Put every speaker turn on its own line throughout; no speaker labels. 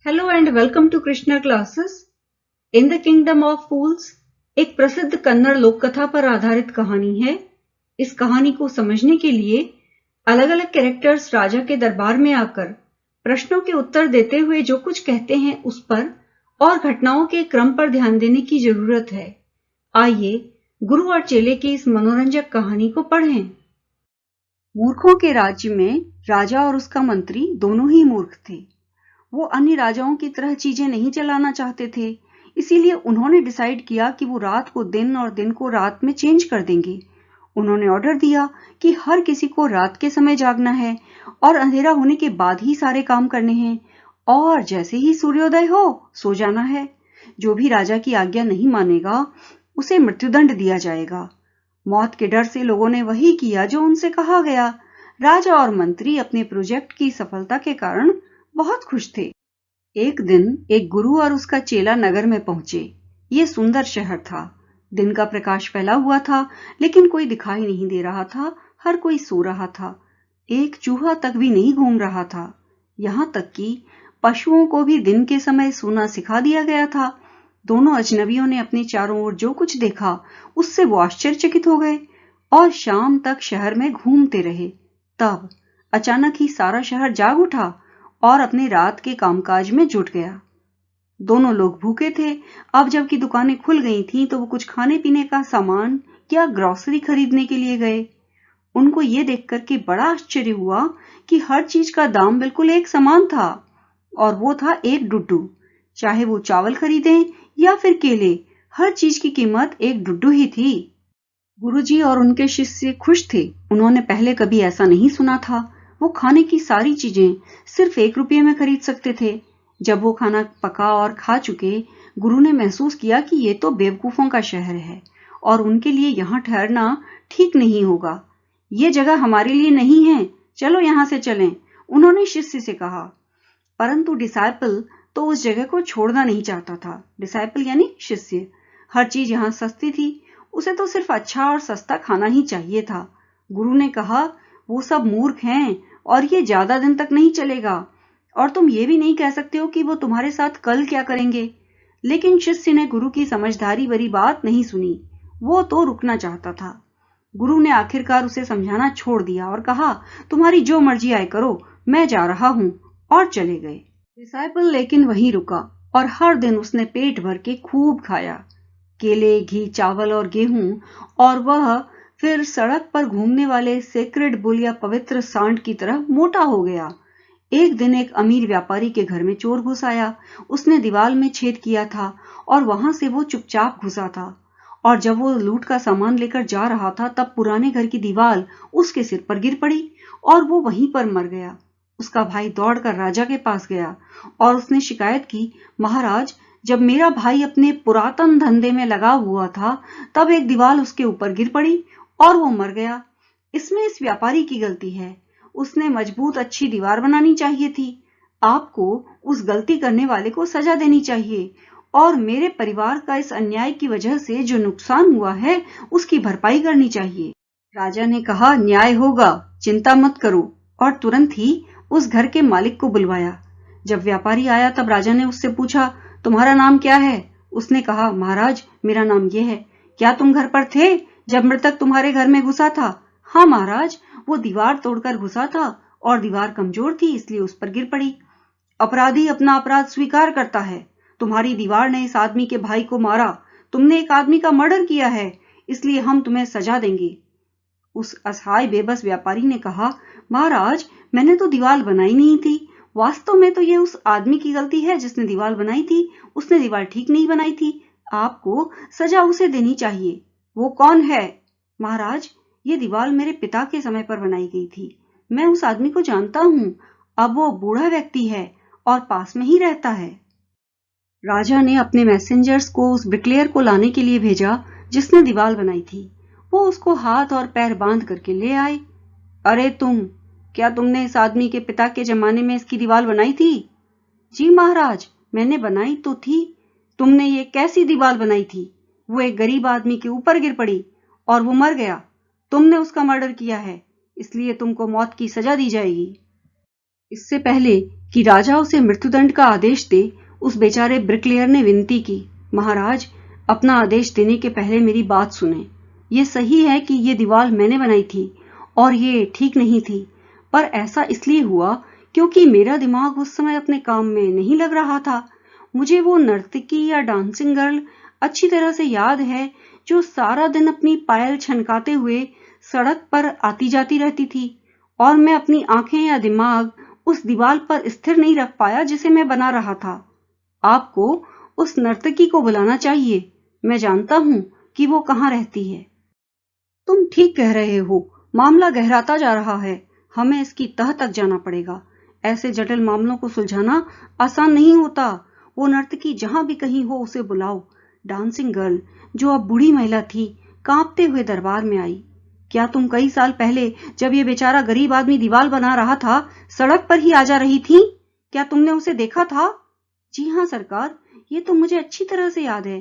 Hello and welcome to Krishna classes. In the kingdom of fools एक प्रसिद्ध कन्नड़ लोक कथा पर आधारित कहानी है। इस कहानी को समझने के लिए अलग अलग कैरेक्टर्स राजा के दरबार में आकर प्रश्नों के उत्तर देते हुए जो कुछ कहते हैं उस पर और घटनाओं के क्रम पर ध्यान देने की जरूरत है। आइए गुरु और चेले की इस मनोरंजक कहानी को पढ़ें। मूर्खों के राज्य में राजा और उसका मंत्री दोनों ही मूर्ख थे। वो अन्य राजाओं की तरह चीजें नहीं चलाना चाहते थे, इसीलिए उन्होंने डिसाइड किया कि वो रात को दिन और दिन को रात में चेंज कर देंगे। उन्होंने ऑर्डर दिया कि हर किसी को रात के समय जागना है और अंधेरा होने के बाद ही सारे काम करने हैं और जैसे ही सूर्योदय हो सो जाना है। जो भी राजा की आज्ञा नहीं मानेगा उसे मृत्युदंड दिया जाएगा। मौत के डर से लोगों ने वही किया जो उनसे कहा गया। राजा और मंत्री अपने प्रोजेक्ट की सफलता के कारण बहुत खुश थे। एक दिन एक गुरु और उसका चेला नगर में पहुंचे। ये सुंदर शहर था। दिन का प्रकाश फैला हुआ था, लेकिन कोई दिखाई नहीं दे रहा था। हर कोई सो रहा था। एक चूहा तक भी नहीं घूम रहा था। यहाँ तक कि पशुओं को भी दिन के समय सोना सिखा दिया गया था। दोनों अजनबियों ने अपने चारों ओर जो कुछ देखा उससे वो आश्चर्यचकित हो गए और शाम तक शहर में घूमते रहे। तब अचानक ही सारा शहर जाग उठा और अपने रात के कामकाज में जुट गया। दोनों लोग भूखे थे। अब जबकि दुकानें खुल गई थीं तो वो कुछ खाने पीने का सामान या ग्रोसरी खरीदने के लिए गए। उनको ये देखकर के बड़ा आश्चर्य हुआ कि हर चीज का दाम बिल्कुल एक समान था और वो था एक डुड्डू। चाहे वो चावल खरीदें या फिर केले, हर चीज की कीमत एक डुड्डू ही थी। गुरुजी और उनके शिष्य खुश थे। उन्होंने पहले कभी ऐसा नहीं सुना था। वो खाने की सारी चीजें सिर्फ 1 रुपये में खरीद सकते थे। जब वो खाना पका और खा चुके, गुरु ने महसूस किया कि ये तो बेवकूफों का शहर है और उनके लिए यहाँ ठहरना ठीक नहीं होगा। ये जगह हमारे लिए नहीं है, चलो यहाँ से चलें, उन्होंने शिष्य से कहा। परंतु डिसाइपल तो उस जगह को छोड़ना नहीं चाहता था। डिसाइपल यानी शिष्य। हर चीज यहाँ सस्ती थी, उसे तो सिर्फ अच्छा और सस्ता खाना ही चाहिए था। गुरु ने कहा, वो सब मूर्ख हैं और ये ज्यादा दिन तक नहीं चलेगा और तुम ये भी नहीं कह सकते हो कि वो तुम्हारे साथ कल क्या करेंगे। लेकिन शिष्य ने गुरु की समझदारी भरी बात नहीं सुनी। वो तो रुकना चाहता था। गुरु ने आखिरकार उसे समझाना छोड़ दिया और कहा, तुम्हारी जो मर्जी आए करो, मैं जा रहा हूं, और चले गए। डिसाइपल लेकिन वहीं रुका और हर दिन उसने पेट भर के खूब खाया, केले, घी, चावल और गेहूं, और वह फिर सड़क पर घूमने वाले सेक्रेड बुल या पवित्र सांड की तरह मोटा हो गया। एक दिन एक अमीर व्यापारी के घर में चोर घुस आया। उसने दीवार में छेद किया था और वहां से वो चुपचाप घुसा था और जब वो लूट का सामान लेकर जा रहा था तब पुराने घर की दीवार उसके सिर पर गिर पड़ी और वो वहीं पर मर गया। उसका भाई दौड़कर राजा के पास गया और उसने शिकायत की, महाराज, जब मेरा भाई अपने पुरातन धंधे में लगा हुआ था तब एक दीवार उसके ऊपर गिर पड़ी और वो मर गया। इसमें इस व्यापारी की गलती है। उसने मजबूत अच्छी दीवार बनानी चाहिए थी। आपको उस गलती करने वाले को सजा देनी चाहिए और मेरे परिवार का इस अन्याय की वजह से जो नुकसान हुआ है उसकी भरपाई करनी चाहिए। राजा ने कहा, न्याय होगा, चिंता मत करो, और तुरंत ही उस घर के मालिक को बुलवाया। जब व्यापारी आया तब राजा ने उससे पूछा, तुम्हारा नाम क्या है? उसने कहा, महाराज, मेरा नाम ये है। क्या तुम घर पर थे जब मृतक तुम्हारे घर में घुसा था? हाँ महाराज, वो दीवार तोड़कर घुसा था और दीवार कमजोर थी इसलिए उस पर गिर पड़ी। अपराधी अपना अपराध स्वीकार करता है। तुम्हारी दीवार ने इस आदमी के भाई को मारा। तुमने एक आदमी का मर्डर किया है, इसलिए हम तुम्हें सजा देंगे। उस असहाय बेबस व्यापारी ने कहा, महाराज, मैंने तो दीवार बनाई नहीं थी। वास्तव में तो ये उस आदमी की गलती है जिसने दीवार बनाई थी। उसने दीवार ठीक नहीं बनाई थी। आपको सजा उसे देनी चाहिए। वो कौन है? महाराज, ये दीवार मेरे पिता के समय पर बनाई गई थी। मैं उस आदमी को जानता हूँ। अब वो बूढ़ा व्यक्ति है और पास में ही रहता है। राजा ने अपने मैसेंजर्स को उस ब्रिकलेयर को लाने के लिए भेजा जिसने दीवार बनाई थी। वो उसको हाथ और पैर बांध करके ले आए। अरे क्या तुमने इस आदमी के पिता के जमाने में इसकी दीवार बनाई थी? जी महाराज, मैंने बनाई तो थी। तुमने ये कैसी दीवार बनाई थी? वो एक गरीब आदमी के ऊपर गिर पड़ी और वो मर गया। तुमने उसका मर्डर किया है, इसलिए तुमको मौत की सजा दी जाएगी। इससे पहले कि राजा उसे मृत्युदंड का आदेश दे, उस बेचारे ब्रिकलेयर ने विनती की, महाराज, अपना आदेश देने के पहले मेरी बात सुने। ये सही है कि ये दीवार मैंने बनाई थी और ये ठीक नहीं थी, पर ऐसा इसलिए हुआ क्योंकि मेरा दिमाग उस समय अपने काम में नहीं लग रहा था। मुझे वो नर्तकी या डांसिंग गर्ल अच्छी तरह से याद है जो सारा दिन अपनी पायल छनकाते हुए सड़क पर आती जाती रहती थी, और मैं अपनी आंखें या दिमाग उस दीवार पर स्थिर नहीं रख पाया जिसे मैं बना रहा था। आपको उस नर्तकी को बुलाना चाहिए। मैं जानता हूं कि वो कहाँ रहती है। तुम ठीक कह रहे हो, मामला गहराता जा रहा है। हमें इसकी तह तक जाना पड़ेगा। ऐसे जटिल मामलों को सुलझाना आसान नहीं होता। वो नर्तकी जहां भी कहीं हो उसे बुलाओ। डांसिंग गर्ल, जो अब बूढ़ी महिला थी, कांपते हुए दरबार में आई। क्या तुम कई साल पहले, जब ये बेचारा गरीब आदमी दीवार बना रहा था, सड़क पर ही आ जा रही थी? क्या तुमने उसे देखा था? जी हाँ सरकार, ये तो मुझे अच्छी तरह से याद है।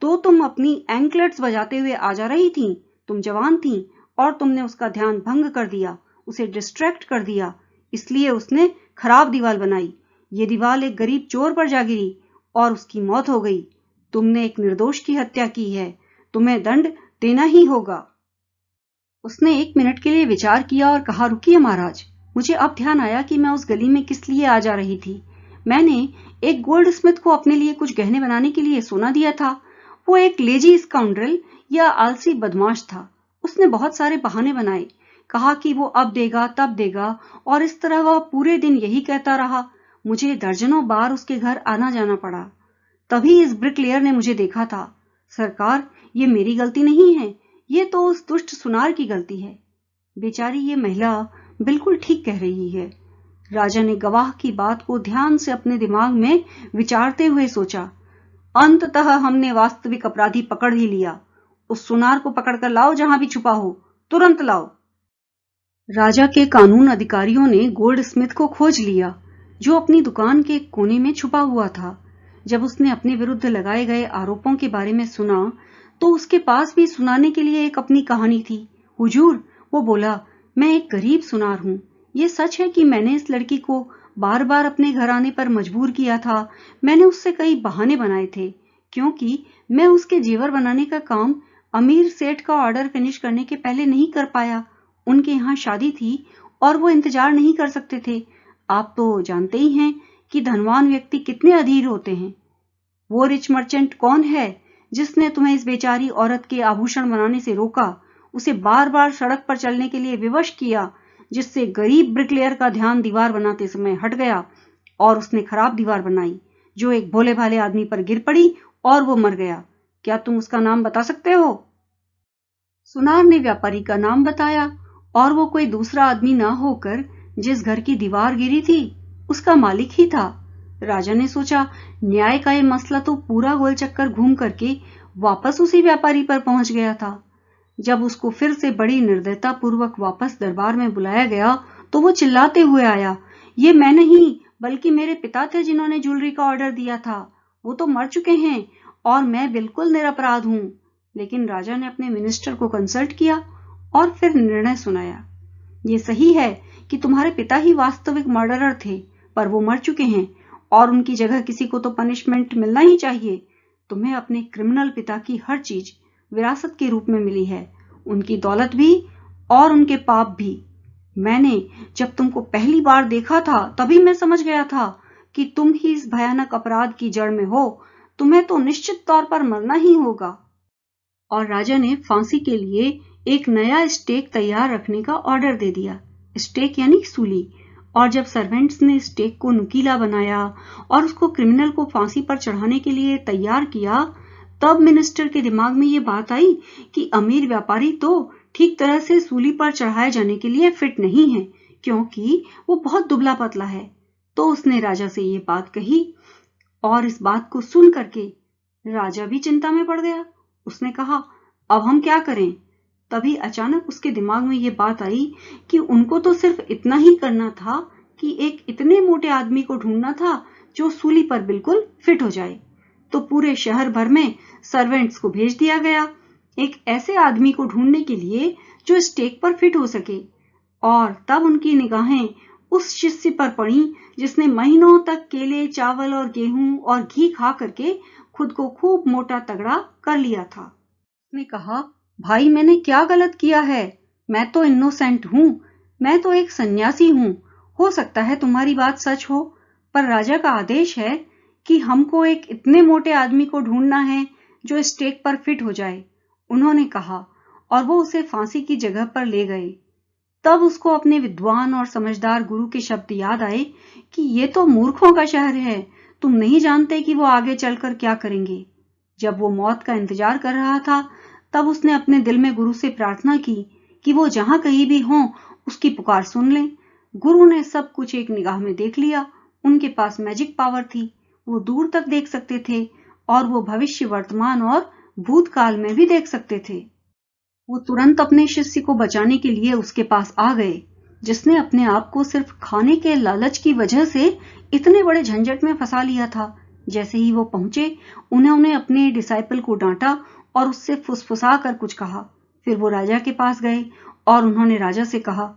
तो तुम अपनी एंकलेट्स बजाते हुए आ जा रही थी। तुम जवान थी और तुमने उसका ध्यान भंग कर दिया, उसे डिस्ट्रैक्ट कर दिया। इसलिए उसने खराब दीवार बनाई। ये दीवार एक गरीब चोर पर जा गिरी और उसकी मौत हो गई। तुमने एक निर्दोष की हत्या की है। तुम्हें दंड देना ही होगा। उसने 1 मिनट के लिए विचार किया और कहा, रुकिए महाराज, मुझे अब ध्यान आया कि मैं उस गली में किस लिए आ जा रही थी। मैंने एक गोल्ड स्मिथ को अपने लिए कुछ गहने बनाने के लिए सोना दिया था। वो एक लेजी स्काउंड्रल या आलसी बदमाश था। उसने बहुत सारे बहाने बनाए, कहा कि वो अब देगा तब देगा, और इस तरह वह पूरे दिन यही कहता रहा। मुझे दर्जनों बार उसके घर आना जाना पड़ा। तभी इस ब्रिकलेयर ने मुझे देखा था। सरकार, ये मेरी गलती नहीं है, ये तो उस दुष्ट सुनार की गलती है। बेचारी ये महिला बिल्कुल ठीक कह रही है। राजा ने गवाह की बात को ध्यान से अपने दिमाग में विचारते हुए सोचा। अंततः हमने वास्तविक अपराधी पकड़ ही लिया। उस सुनार को पकड़कर लाओ, जहां भी छुपा हो, तुरंत लाओ। राजा के कानून अधिकारियों ने गोल्ड स्मिथ को खोज लिया, जो अपनी दुकान के कोने में छुपा हुआ था। जब उसने अपने विरुद्ध लगाए गए आरोपों के बारे में सुना, तो उसके पास भी सुनाने के लिए एक अपनी कहानी थी। हुजूर, वो बोला, मैं एक गरीब सुनार हूँ। ये सच है कि मैंने इस लड़की को बार बार अपने घर आने पर मजबूर किया था। मैंने उससे कई बहाने बनाए थे, क्योंकि मैं उसके जेवर बनाने का काम अमीर सेठ का ऑर्डर फिनिश करने के पहले नहीं कर पाया। उनके यहाँ शादी थी और वो इंतजार नहीं कर सकते थे। आप तो जानते ही हैं कि धनवान व्यक्ति कितने अधीर होते हैं। वो रिच मर्चेंट कौन है जिसने तुम्हें इस बेचारी औरत के आभूषण बनाने से रोका, उसे बार बार सड़क पर चलने के लिए विवश किया, जिससे गरीब ब्रिकलेयर का ध्यान दीवार बनाते समय हट गया और उसने खराब दीवार बनाई, जो एक भोले भाले आदमी पर गिर पड़ी और वो मर गया। क्या तुम उसका नाम बता सकते हो? सुनार ने व्यापारी का नाम बताया, और वो कोई दूसरा आदमी ना होकर जिस घर की दीवार गिरी थी उसका मालिक ही था। राजा ने सोचा, न्याय का ये मसला तो पूरा गोल चक्कर घूम करके वापस उसी व्यापारी पर पहुंच गया था। जब उसको फिर से बड़ी निर्दयता पूर्वक वापस दरबार में बुलाया गया, तो वो चिल्लाते हुए आया, ये मैं नहीं, बल्कि मेरे पिता थे जिन्होंने ज्वेलरी का ऑर्डर दिया था। वो तो मर चुके हैं और मैं बिल्कुल निरपराध हूं। लेकिन राजा ने अपने मिनिस्टर को कंसल्ट किया और फिर निर्णय सुनाया। ये सही है कि तुम्हारे पिता ही वास्तविक मर्डरर थे, पर वो मर चुके हैं और उनकी जगह किसी को तो पनिशमेंट मिलना ही चाहिए। तुम्हें अपने क्रिमिनल पिता की हर चीज विरासत के रूप में मिली है, उनकी दौलत भी और उनके पाप भी। मैंने जब तुमको पहली बार देखा था, तभी मैं समझ गया था कि तुम ही इस भयानक अपराध की जड़ में हो। तुम्हें तो निश्चित तौर पर मरना ही होगा। और राजा ने फांसी के लिए एक नया स्टेक तैयार रखने का ऑर्डर दे दिया। स्टेक यानी सूली। और जब सर्वेंट्स ने स्टेक को नुकीला बनाया और उसको क्रिमिनल को फांसी पर चढ़ाने के लिए तैयार किया, तब मिनिस्टर के दिमाग में ये बात आई कि अमीर व्यापारी तो ठीक तरह से सूली पर चढ़ाए जाने के लिए फिट नहीं है, क्योंकि वो बहुत दुबला पतला है। तो उसने राजा से ये बात कही, और इस बात को सुन करके राजा भी चिंता में पड़ गया। उसने कहा, अब हम क्या करें? तभी अचानक उसके दिमाग में ये बात आई कि उनको तो सिर्फ इतना ही करना था कि एक इतने मोटे आदमी को ढूंढना था जो सूली पर बिल्कुल फिट हो जाए। तो पूरे शहर भर में सर्वेंट्स को भेज दिया गया एक ऐसे आदमी को ढूंढने के लिए जो स्टेक पर फिट हो सके। और तब उनकी निगाहें उस शिष्य पर पड़ी जिसने महीनों तक केले, चावल और गेहूं और घी खा करके खुद को खूब मोटा तगड़ा कर लिया था। उसने कहा, भाई मैंने क्या गलत किया है? मैं तो इनोसेंट हूं, मैं तो एक सन्यासी हूं। हो सकता है तुम्हारी बात सच हो, पर राजा का आदेश है कि हमको एक इतने मोटे आदमी को ढूंढना है जो स्टेक पर फिट हो जाए। उन्होंने कहा और वो उसे फांसी की जगह पर ले गए। तब उसको अपने विद्वान और समझदार गुरु के शब्द याद आए कि ये तो मूर्खों का शहर है, तुम नहीं जानते कि वो आगे चलकर क्या करेंगे। जब वो मौत का इंतजार कर रहा था, तब उसने अपने दिल में गुरु से प्रार्थना की कि वो जहां कहीं भी हों उसकी पुकार सुन लें। गुरु ने सब कुछ एक निगाह में देख लिया। उनके पास मैजिक पावर थी, वो दूर तक देख सकते थे और वो भविष्य, वर्तमान और भूतकाल में भी देख सकते थे। वो तुरंत अपने शिष्य को बचाने के लिए उसके पास आ गए, जिसने अपने आप को सिर्फ खाने के लालच की वजह से इतने बड़े झंझट में फंसा लिया था। जैसे ही वो पहुंचे, उन्होंने अपने डिसाइपल को डांटा और उससे फुसफुसा कर कुछ कहा। फिर वो राजा के पास गए और उन्होंने राजा से कहा,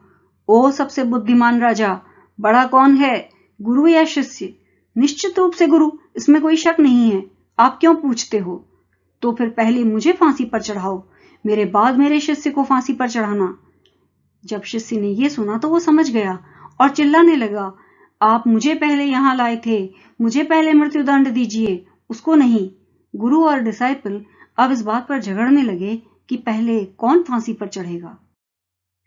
ओ सबसे बुद्धिमान राजा, बड़ा कौन है, गुरु या शिष्य? निश्चित रूप से गुरु, इसमें कोई शक नहीं है। आप क्यों पूछते हो? तो फिर पहले मुझे फांसी पर चढ़ाओ, मेरे बाद मेरे शिष्य को फांसी पर चढ़ाना। जब शिष्य ने यह सुना तो वो समझ गया और चिल्लाने लगा, आप मुझे पहले यहां लाए थे, मुझे पहले मृत्युदंड दीजिए, उसको नहीं। गुरु और डिसाइपल अब इस बात पर झगड़ने लगे कि पहले कौन फांसी पर चढ़ेगा।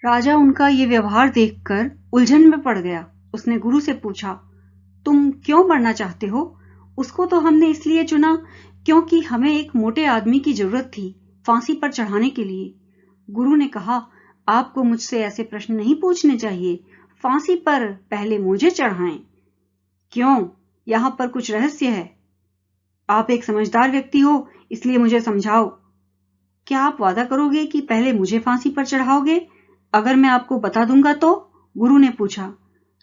राजा उनका ये व्यवहार देखकर उलझन में पड़ गया। उसने गुरु से पूछा, तुम क्यों मरना चाहते हो? उसको तो हमने इसलिए चुना क्योंकि हमें एक मोटे आदमी की जरूरत थी फांसी पर चढ़ाने के लिए। गुरु ने कहा, आपको मुझसे ऐसे प्रश्न नहीं पूछने चाहिए, फांसी पर पहले मुझे चढ़ाएं। क्यों? यहां पर कुछ रहस्य है। आप एक समझदार व्यक्ति हो, इसलिए मुझे समझाओ। क्या आप वादा करोगे कि पहले मुझे फांसी पर चढ़ाओगे अगर मैं आपको बता दूंगा तो? गुरु ने पूछा।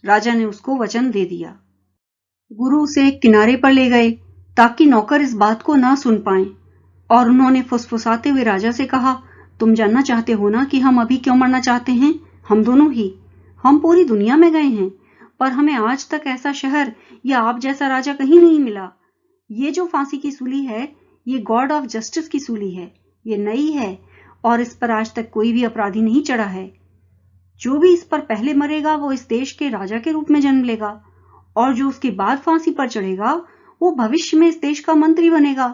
राजा ने उसको वचन दे दिया। गुरु उसे एक किनारे पर ले गए ताकि नौकर इस बात को ना सुन पाए और उन्होंने फुसफुसाते हुए राजा से कहा, तुम जानना चाहते हो ना कि हम अभी क्यों मरना चाहते हैं? हम दोनों ही। हम पूरी दुनिया में गए हैं, पर हमें आज तक ऐसा शहर या आप जैसा राजा कहीं नहीं मिला। ये जो फांसी की सूली है, ये गॉड ऑफ जस्टिस की सूली है। ये नई है और इस पर आज तक कोई भी अपराधी नहीं चढ़ा है। जो भी इस पर पहले मरेगा वो इस देश के राजा के रूप में जन्म लेगा और जो उसके बाद फांसी पर चढ़ेगा वो भविष्य में इस देश का मंत्री बनेगा।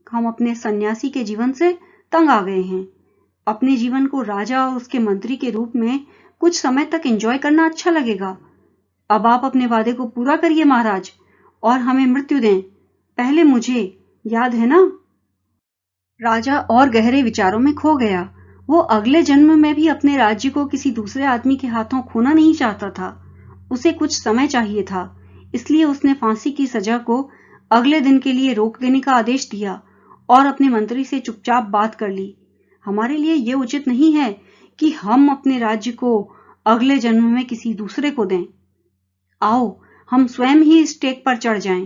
हम अपने सन्यासी के जीवन से तंग आ गए हैं। अपने जीवन को राजा और उसके मंत्री के रूप में कुछ समय तक एंजॉय करना अच्छा लगेगा। अब आप अपने वादे को पूरा करिए महाराज और हमें मृत्यु दें। पहले मुझे, याद है ना? राजा और गहरे विचारों में खो गया। वो अगले जन्म में भी अपने राज्य को किसी दूसरे आदमी के हाथों खोना नहीं चाहता था। उसे कुछ समय चाहिए था, इसलिए उसने फांसी की सजा को अगले दिन के लिए रोक देने का आदेश दिया और अपने मंत्री से चुपचाप बात कर ली। हमारे लिए यह उचित नहीं है कि हम अपने राज्य को अगले जन्म में किसी दूसरे को दें। आओ हम स्वयं ही स्टेक पर चढ़ जाएं,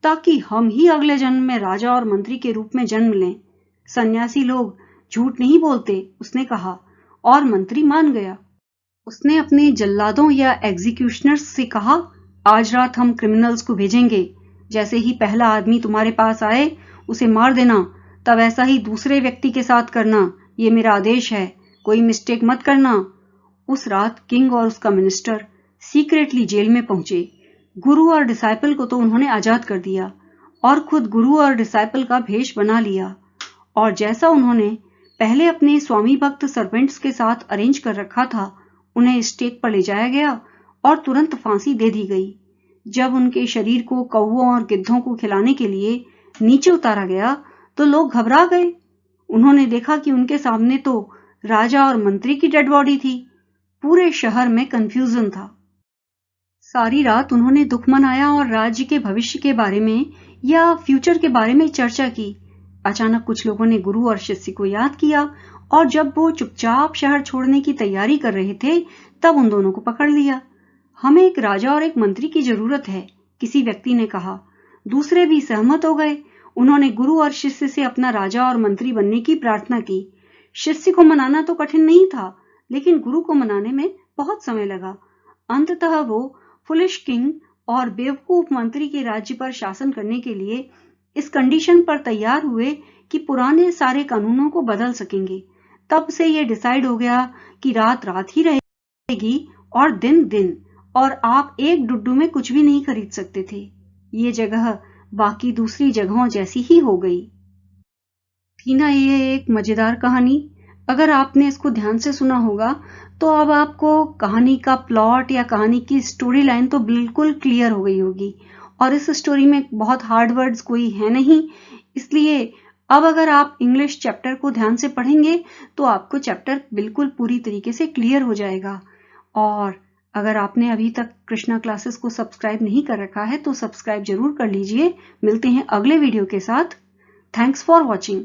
ताकि हम ही अगले जन्म में राजा और मंत्री के रूप में जन्म लें। सन्यासी लोग झूठ नहीं बोलते, उसने कहा, और मंत्री मान गया। उसने अपने जल्लादों या एग्जीक्यूशनर्स से कहा, आज रात हम क्रिमिनल्स को भेजेंगे। जैसे ही पहला आदमी तुम्हारे पास आए उसे मार देना, तब ऐसा ही दूसरे व्यक्ति के साथ करना। ये मेरा आदेश है, कोई मिस्टेक मत करना। उस रात किंग और उसका मिनिस्टर सीक्रेटली जेल में पहुंचे। गुरु और डिसाइपल को तो उन्होंने आजाद कर दिया और खुद गुरु और डिसाइपल का भेष बना लिया। और जैसा उन्होंने पहले अपने स्वामी भक्त सर्वेंट्स के साथ अरेंज कर रखा था, उन्हें स्टेक पर ले जाया गया और तुरंत फांसी दे दी गई। जब उनके शरीर को कौवों और गिद्धों को खिलाने के लिए नीचे उतारा गया तो लोग घबरा गए। उन्होंने देखा कि उनके सामने तो राजा और मंत्री की डेड बॉडी थी। पूरे शहर में कंफ्यूजन था। सारी रात उन्होंने दुख मनाया और राज्य के भविष्य के बारे में या फ्यूचर के बारे में चर्चा की। अचानक कुछ लोगों ने गुरु और शिष्य को याद किया और जब वो चुपचाप शहर छोड़ने की तैयारी कर रहे थे, तब उन दोनों को पकड़ लिया। हमें एक राजा और एक मंत्री की जरूरत है, किसी व्यक्ति ने कहा। दूसरे भी सहमत हो गए। उन्होंने गुरु और शिष्य से अपना राजा और मंत्री बनने की प्रार्थना की। शिष्य को मनाना तो कठिन नहीं था, लेकिन गुरु को मनाने में बहुत समय लगा। अंततः वो फुलिश किंग और बेवकूफ मंत्री के राज्य पर शासन करने के लिए इस कंडीशन पर तैयार हुए कि पुराने सारे कानूनों को बदल सकेंगे। तब से ये डिसाइड हो गया कि रात रात ही रहेगी और दिन दिन, और आप एक डुड्डू में कुछ भी नहीं खरीद सकते थे। ये जगह बाकी दूसरी जगहों जैसी ही हो गई। थी ना ये एक मजेदार कहानी। अगर आपने इसको ध्यान से सुना होगा तो अब आपको कहानी का प्लॉट या कहानी की स्टोरी लाइन तो बिल्कुल क्लियर हो गई होगी। और इस स्टोरी में बहुत हार्ड वर्ड्स कोई है नहीं, इसलिए अब अगर आप इंग्लिश चैप्टर को ध्यान से पढ़ेंगे तो आपको चैप्टर बिल्कुल पूरी तरीके से क्लियर हो जाएगा। और अगर आपने अभी तक कृष्णा क्लासेस को सब्सक्राइब नहीं कर रखा है तो सब्सक्राइब जरूर कर लीजिए। मिलते हैं अगले वीडियो के साथ। Thanks for watching.